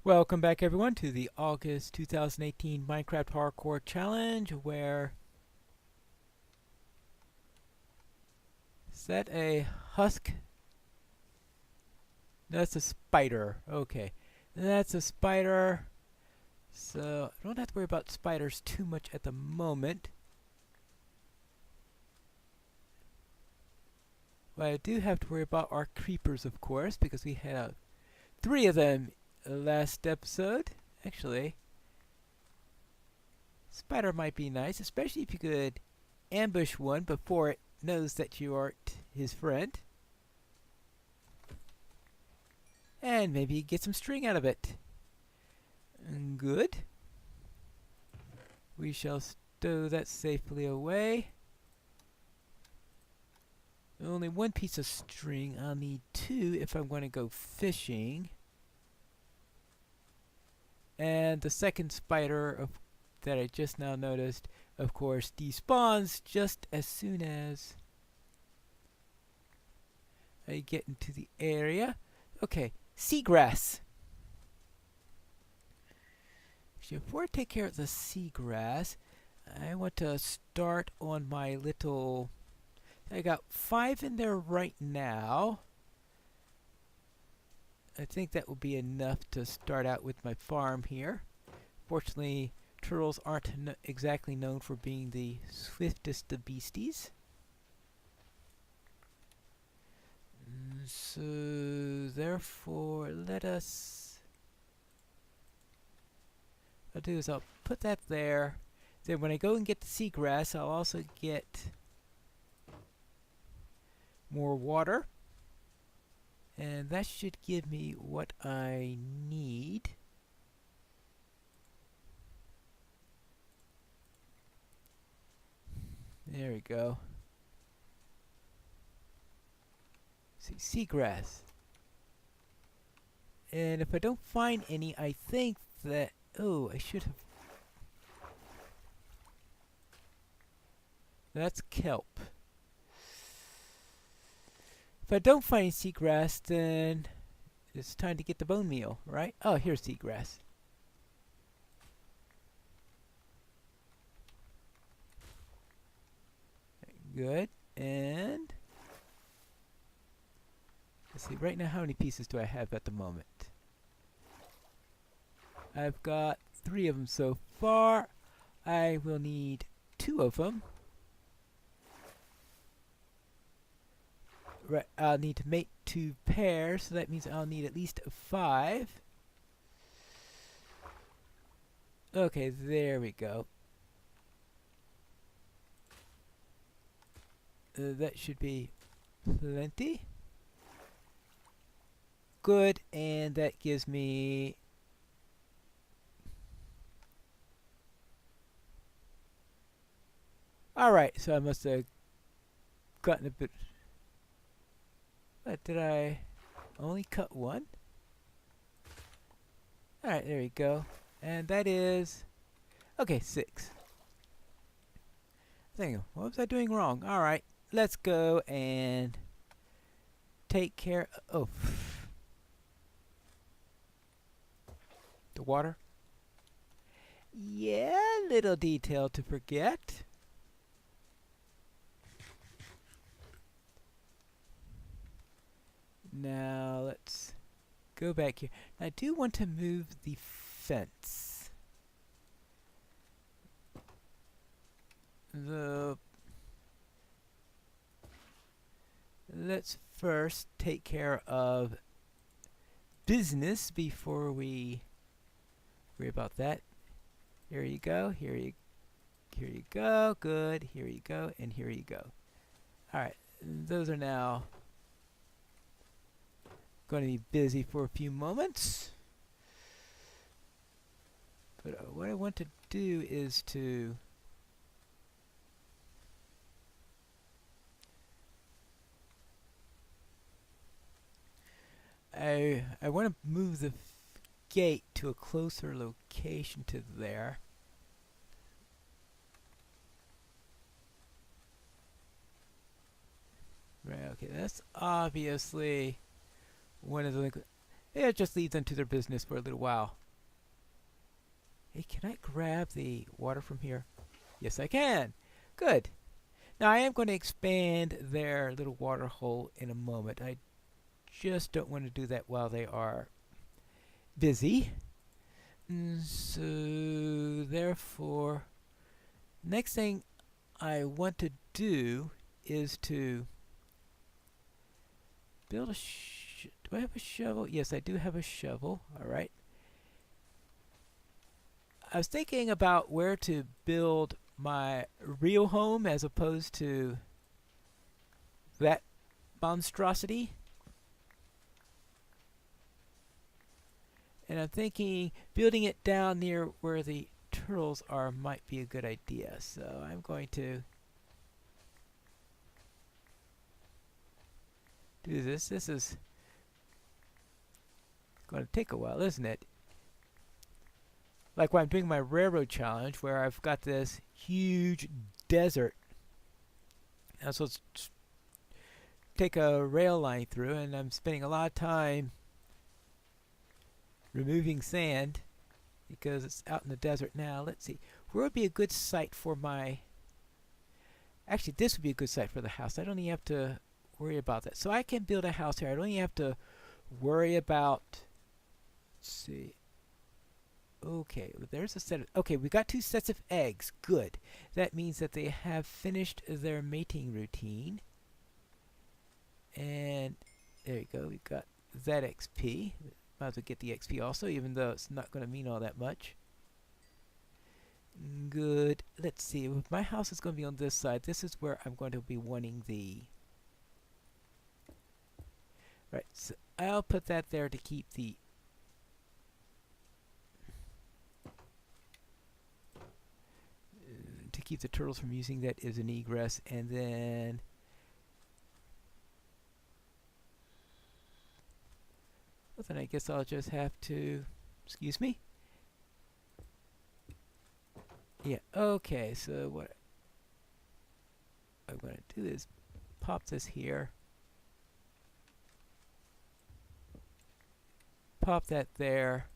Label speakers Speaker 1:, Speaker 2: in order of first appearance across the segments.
Speaker 1: Welcome back everyone to the August 2018 Minecraft Hardcore Challenge where is that a husk? That's a spider. Okay. That's a spider. So I don't have to worry about spiders too much at the moment. But I do have to worry about our creepers, of course, because we had three of them last episode. Actually, spider might be nice, especially if you could ambush one before it knows that you aren't his friend. And maybe get some string out of it. Good. We shall stow that safely away. Only one piece of string. I'll need two if I'm going to go fishing. And the second spider that I just now noticed, of course, despawns just as soon as I get into the area. Okay, seagrass. Actually, before I take care of the seagrass, I want to start on my little... I got 5 in there right now. I think that will be enough to start out with my farm here. Fortunately, turtles aren't exactly known for being the swiftest of beasties. So, therefore, let us... What I'll do is I'll put that there. Then when I go and get the seagrass, I'll also get more water. And that should give me what I need. There we go. See, seagrass. And if I don't find any, I think that... Oh, I should have... That's kelp. If I don't find any seagrass, then it's time to get the bone meal, right? Oh, here's seagrass. Good. And... let's see, right now how many pieces do I have at the moment? I've got 3 of them so far. I will need 2 of them. Right, I'll need to make 2 pairs, so that means I'll need at least 5. Okay, there we go. That should be plenty. Good, and that gives me... Alright, so I must have gotten a bit... What, did I only cut 1? Alright, there we go. And that is... Okay, 6. What was I doing wrong? Alright, let's go and take care of... Oh. The water? Yeah, little detail to forget. Now let's go back here. I do want to move the fence. Let's first take care of business before we worry about that. Here you go. Here you go. Good. Here you go. And here you go. Alright. Those are now going to be busy for a few moments. But what I want to do is to... I want to move the gate to a closer location to there. Right, okay, that's obviously one of the... Yeah, just leave them to their business for a little while. Hey, can I grab the water from here? Yes, I can. Good. Now, I am going to expand their little water hole in a moment. I just don't want to do that while they are busy. So, therefore, next thing I want to do is to build a do I have a shovel? Yes, I do have a shovel. All right. I was thinking about where to build my real home as opposed to that monstrosity. And I'm thinking building it down near where the turtles are might be a good idea. So I'm going to do this. This is going to take a while, isn't it? Like when I'm doing my railroad challenge where I've got this huge desert. And so it's take a rail line through, and I'm spending a lot of time removing sand because it's out in the desert now. Let's see. Where would be a good site for my... Actually, this would be a good site for the house. I don't even have to worry about that. So I can build a house here. I don't even have to worry about... Let's see. Okay, well, there's a set of... Okay, we got 2 sets of eggs. Good. That means that they have finished their mating routine. And there you go. We've got that XP. Might as well get the XP also, even though it's not going to mean all that much. Good. Let's see. If my house is going to be on this side, this is where I'm going to be wanting the... Right, so I'll put that there to keep the... to keep the turtles from using that as an egress, and then... Well, then I guess I'll just have to... Excuse me? Yeah, okay, so what I'm going to do is pop this here. Pop that there.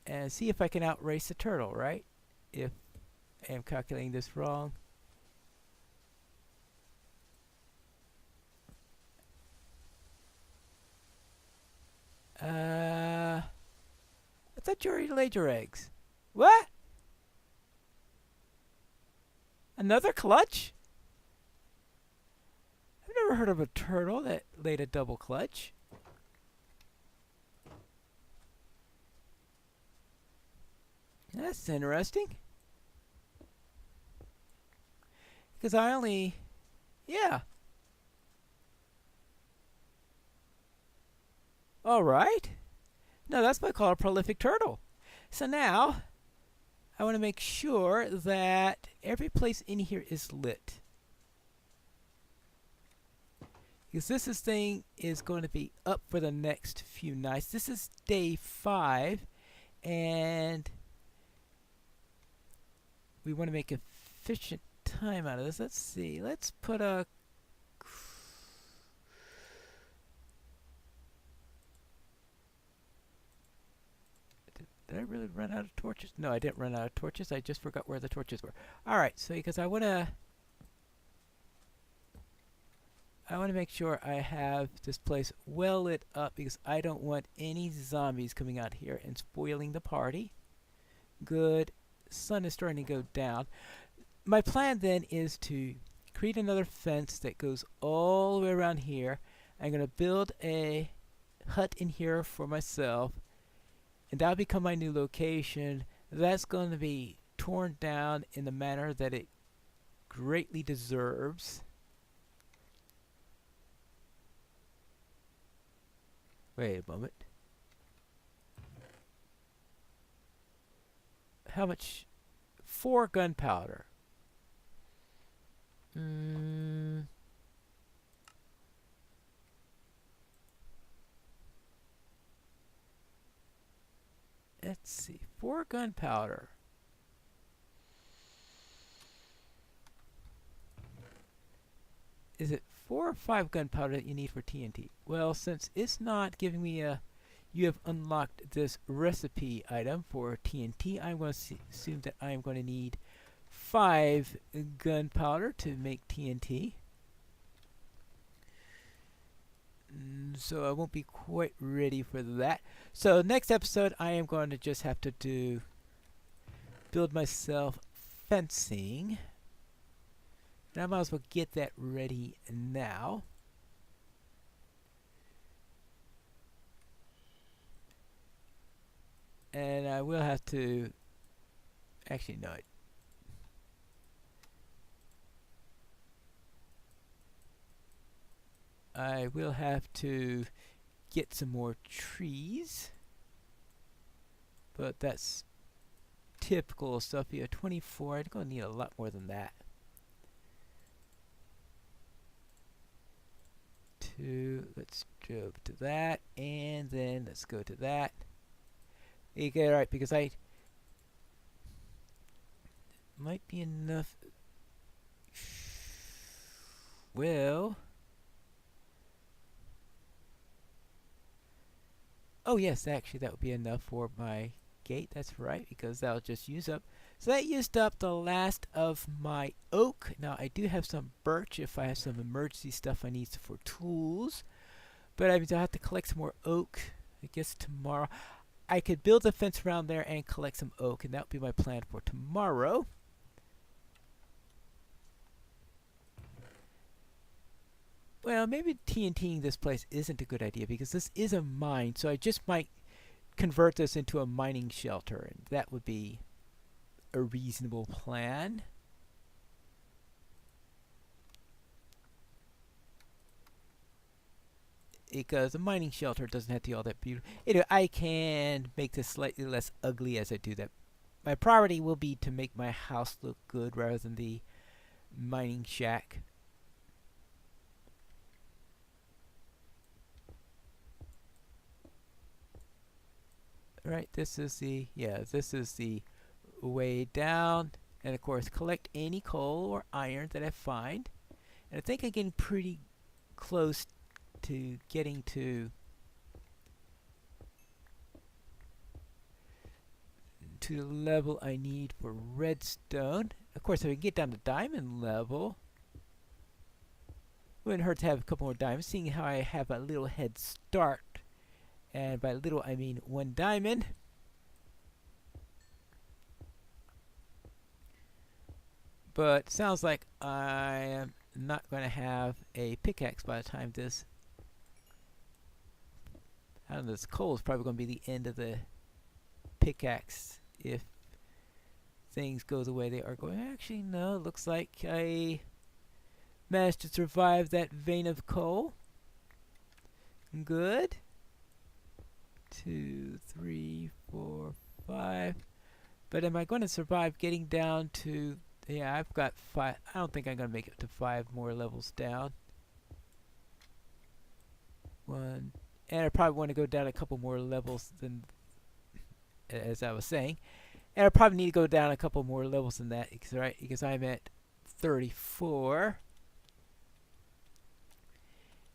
Speaker 1: And see if I can outrace the turtle, right? If I am calculating this wrong. I thought you already laid your eggs. What? Another clutch? I've never heard of a turtle that laid a double clutch. That's interesting. Because I only... Yeah. Alright. No, that's what I call a prolific turtle. So now, I want to make sure that every place in here is lit. Because this thing is going to be up for the next few nights. This is day 5, and we want to make efficient time out of this. Let's see. Let's put a... Did I really run out of torches? No, I didn't run out of torches. I just forgot where the torches were. Alright, so because I want to make sure I have this place well lit up because I don't want any zombies coming out here and spoiling the party. Good. Sun is starting to go down. My plan then is to create another fence that goes all the way around here. I'm going to build a hut in here for myself. And that'll become my new location. That's going to be torn down in the manner that it greatly deserves. Wait a moment. How much? 4 gunpowder. Let's see. 4 gunpowder. Is it 4 or 5 gunpowder that you need for TNT? Well, since it's not giving me a... You have unlocked this recipe item for TNT. I'm going to assume that I'm going to need 5 gunpowder to make TNT. So I won't be quite ready for that. So next episode, I am going to just have to build myself fencing. And I might as well get that ready now. And I will have to... Actually, no. I will have to get some more trees. But that's typical stuff here. 24. I'm going to need a lot more than that. 2. Let's go to that. And then let's go to that. Okay, alright, because I... Might be enough... Well... Oh yes, actually that would be enough for my gate. That's right, because that'll just use up. So that used up the last of my oak. Now I do have some birch if I have some emergency stuff I need for tools. But I mean, I'll have to collect some more oak, I guess tomorrow. I could build a fence around there and collect some oak, and that would be my plan for tomorrow. Well, maybe TNTing this place isn't a good idea because this is a mine, so I just might convert this into a mining shelter, and that would be a reasonable plan. Because a mining shelter doesn't have to be all that beautiful. Anyway, I can make this slightly less ugly as I do that. My priority will be to make my house look good rather than the mining shack. Right, this is the, this is the way down. And of course, collect any coal or iron that I find. And I think I'm getting pretty close to getting to the level I need for redstone. Of course, if I can get down to diamond level, wouldn't hurt to have a couple more diamonds, seeing how I have a little head start. And by little, I mean 1 diamond. But sounds like I am not going to have a pickaxe by the time this... I don't know, this coal is probably going to be the end of the pickaxe if things go the way they are going. Actually, no, it looks like I managed to survive that vein of coal. Good. 2, 3, 4, 5. But am I going to survive getting down to... Yeah, I've got 5. I don't think I'm going to make it to 5 more levels down. 1. And I probably want to go down a couple more levels than... As I was saying. And I probably need to go down a couple more levels than that. Because I'm at 34.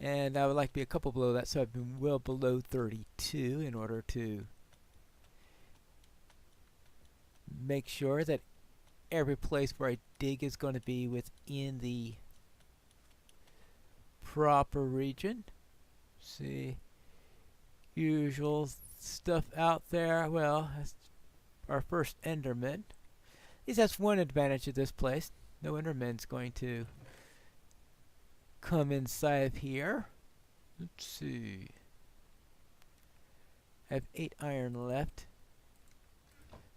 Speaker 1: And I would like to be a couple below that, so I've been well below 32 in order to make sure that every place where I dig is going to be within the proper region. See, usual stuff out there. Well, that's our first Enderman. At least that's one advantage of this place. No Enderman's going to come inside of here. Let's see. I have 8 iron left.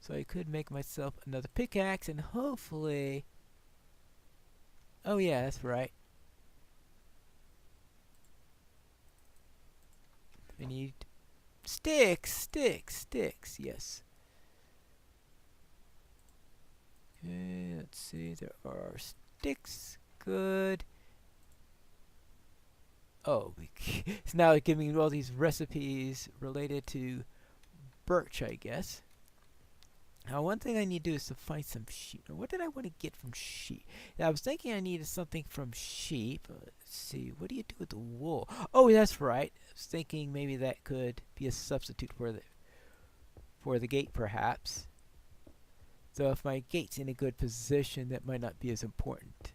Speaker 1: So I could make myself another pickaxe and hopefully... Oh yeah, that's right. I need sticks, yes. Okay, let's see, there are sticks. Good. Oh, it's now giving me all these recipes related to birch, I guess. Now, one thing I need to do is to find some sheep. Now, what did I want to get from sheep? Now, I was thinking I needed something from sheep. Let's see. What do you do with the wool? Oh, that's right. I was thinking maybe that could be a substitute for the gate, perhaps. So if my gate's in a good position, that might not be as important.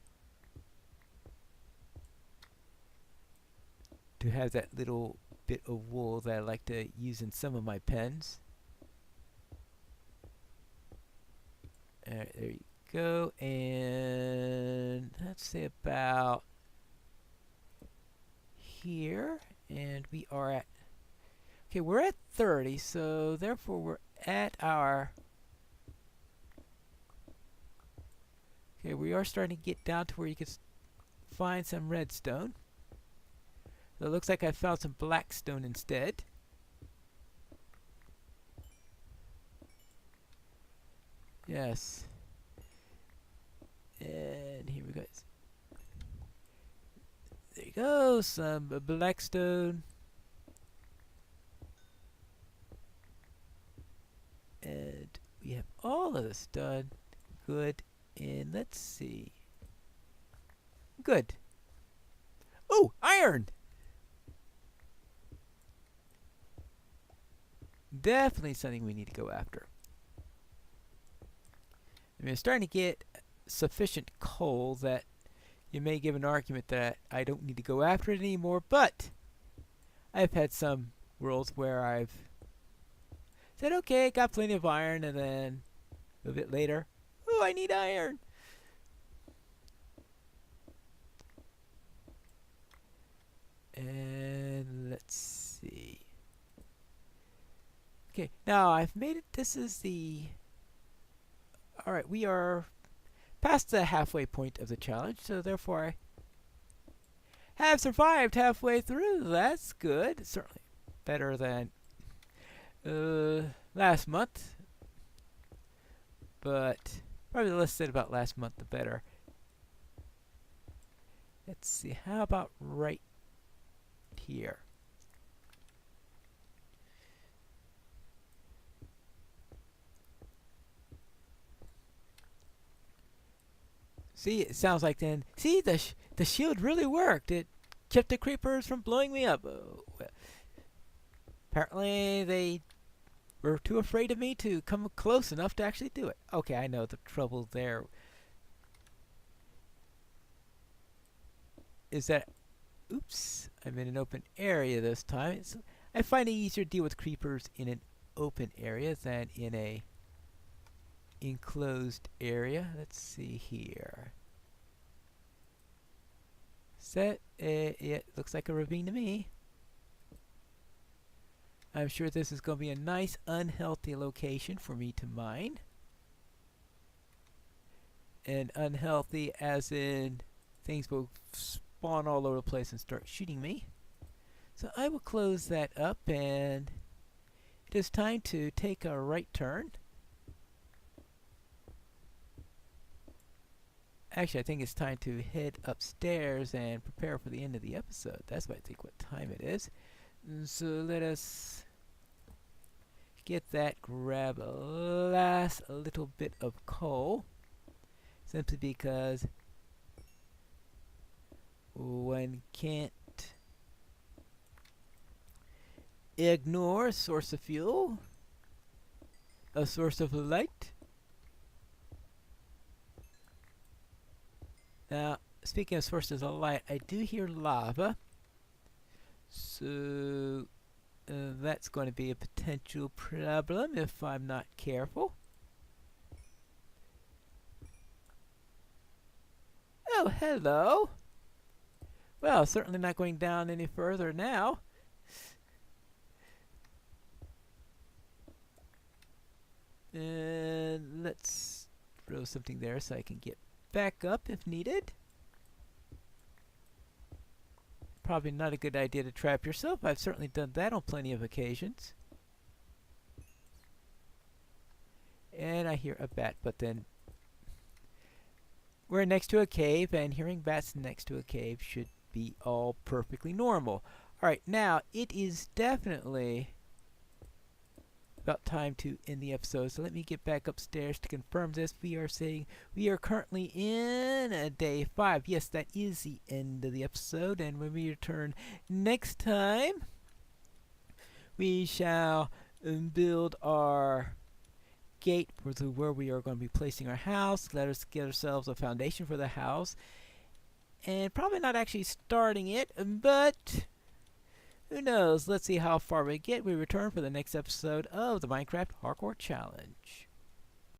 Speaker 1: To have that little bit of wool that I like to use in some of my pens. Alright, there you go. And let's say about here. And we are at, okay, we're at 30, so therefore we're at our, okay, we are starting to get down to where you can find some redstone. So it looks like I found some blackstone instead. Yes. And here we go. There you go, some blackstone. And we have all of this done. Good. And let's see. Good. Oh, iron! Definitely something we need to go after. I mean, I'm starting to get sufficient coal that you may give an argument that I don't need to go after it anymore, but I've had some worlds where I've said, okay, got plenty of iron, and then a little bit later, oh, I need iron. And let's see. Okay, now I've made it. This is the... Alright, we are past the halfway point of the challenge, so therefore I have survived halfway through. That's good. Certainly better than last month. But probably the less said about last month, the better. Let's see, how about right here? See, it sounds like then. See, the shield really worked. It kept the creepers from blowing me up. Oh, well. Apparently, they were too afraid of me to come close enough to actually do it. Okay, I know the trouble there is that. Oops, I'm in an open area this time. I find it easier to deal with creepers in an open area than in a enclosed area. Let's see here. It looks like a ravine to me. I'm sure this is going to be a nice unhealthy location for me to mine. And unhealthy as in things will spawn all over the place and start shooting me. So I will close that up, and it is time to take a right turn. Actually, I think it's time to head upstairs and prepare for the end of the episode. That's what I think what time it is. So let us get that, grab a last little bit of coal. Simply because one can't ignore a source of fuel, a source of light. Now, speaking of sources of light, I do hear lava. So that's going to be a potential problem if I'm not careful. Oh, hello. Well, certainly not going down any further now. And let's throw something there so I can get back up if needed. Probably not a good idea to trap yourself. I've certainly done that on plenty of occasions. And I hear a bat, but then we're next to a cave, and hearing bats next to a cave should be all perfectly normal. Alright, now it is definitely about time to end the episode. So let me get back upstairs to confirm this. We are currently in day 5. Yes, that is the end of the episode. And when we return next time, we shall build our gate for where we are going to be placing our house. Let us get ourselves a foundation for the house. And probably not actually starting it, but who knows? Let's see how far we get. We return for the next episode of the Minecraft Hardcore Challenge.